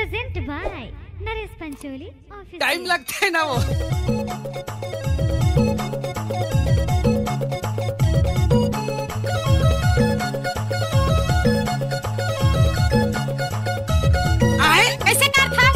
Present by Naresh Pancholi office. Time लगता है ना वो। कैसे कर था?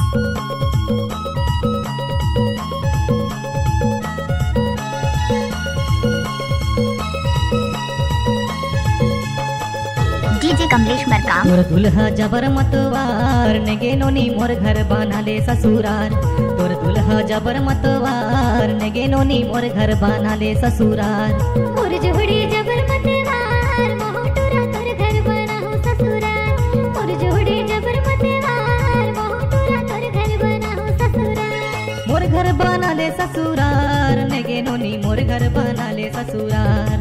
डीजे कमलेश मरकाम। तोर दुल्हा जबर मतवार नेगे नोनी मोर घर बना ले ससुरार। तोर दुल्हा जबर मतवार नेगे नोनी मोर घर बना ले ससुरार। मोर जोड़ी जबर मतवार मोहटूरा तोर घर बनाहु ससुरार। मोर जोड़ी जबर मतवार मोहटूरा तोर घर बनाहु ससुरार। मोर घर बना ले ससुरार नेगे नोनी मोर घर बना ले ससुरार।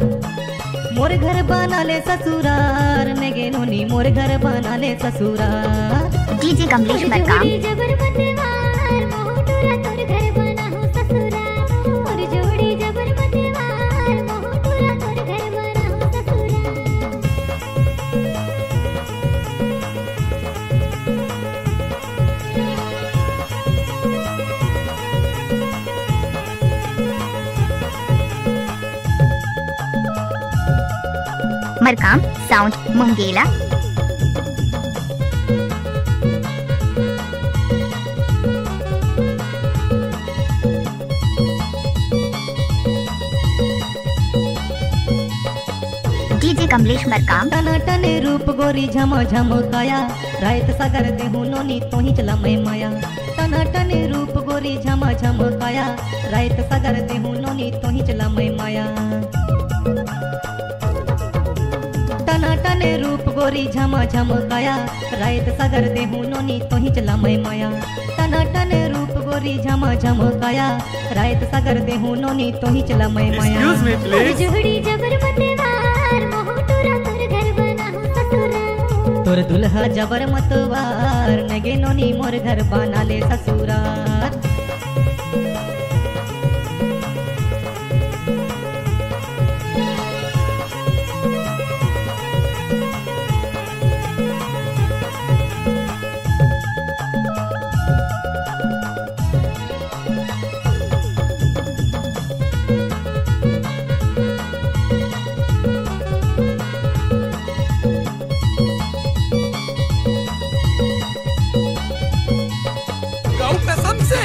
मोर घर बना ले ससुरार नेगे नोनी मोर घर बना ले ससुरार। डीजे कमलेश मरकाम। जबर मतवार मोहटूरा तोर घर बनाहु ससुरार। मोर जोड़ी जबर मतवार मोहटूरा तोर घर बनाहु ससुरार। मरकाम साउंड मुंगेला। डीजे कमलेश मरकाम। टनाटने रूप गोरी झम झम काया रात सागर देहु नोनी तोही चला मैं माया। टनाटने रूप गोरी झम झम काया रात सागर देहु नोनी तोही चला मैं माया। टनाटने रूप गोरी झम झम काया रात सागर देहु नोनी तोही चला मैं माया। टनाटने रूप गोरी झम झम काया रात सागर देहु नोनी तोही चला मैं माया। Excuse me, please. जोड़ी जबर मतवार मोहटूरा तोर घर बनाहु ससुरार। तोर दुल्हा जबर मतवार नगे नोनी मोर घर बना ले ससुरार। कसम से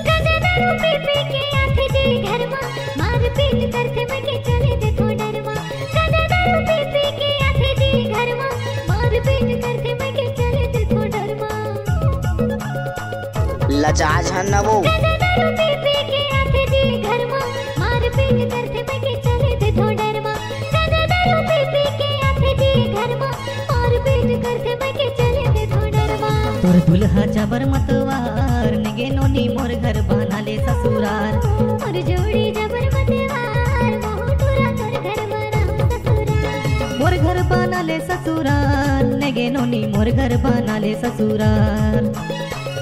गजदारू पी पी के आथे जी घर मा मार पीट करते मैं के चले देखो डरमा। गजदारू पी पी के आथे जी घर मा मार पीट करते मैं के चले देखो डरमा। लजाज है ना वो। गजदारू पी पी के आथे जी घर मा मार पीट करते मैं के चले देखो डरमा। गजदारू पी पी के आथे जी घर मा मार पीट करते मैं के चले देखो डरमा। तोर दुल्हा जबर मतवार नगे नोनी मोर घर बना ले ससुरार। मोर जोड़ी जबर मतवार मोहटूरा तोर घर बनाहु ससुरार। मोर घर बना ले ससुरार नगे नोनी मोर घर बना ले ससुरार।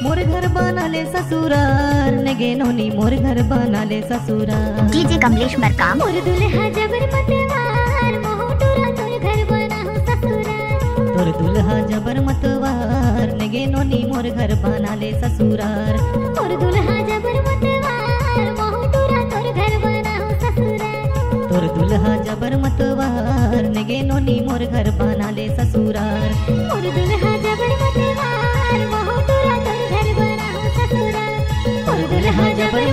मोर घर बना ले ससुरार नगे नोनी मोर घर बना ले ससुरार। डीजे कमलेश मरकाम। मोर दुल्हा जबर मतवार मोहटूरा तोर घर बनाहु ससुरार। तोर दुल्हा जबर मतवार नगे नोनी मोर घर बना ले ससुरार। मोर दुल्हा जबर मतवार मोहटूरा तोर घर बनाहु ससुरार। तोर दुल्हा जबर मतवार नगे नोनी मोर घर बना ले ससुरार। मोर दुल्हा जबर मतवार मोहटूरा तोर घर बनाहु ससुरार। तोर दुल्हा जबर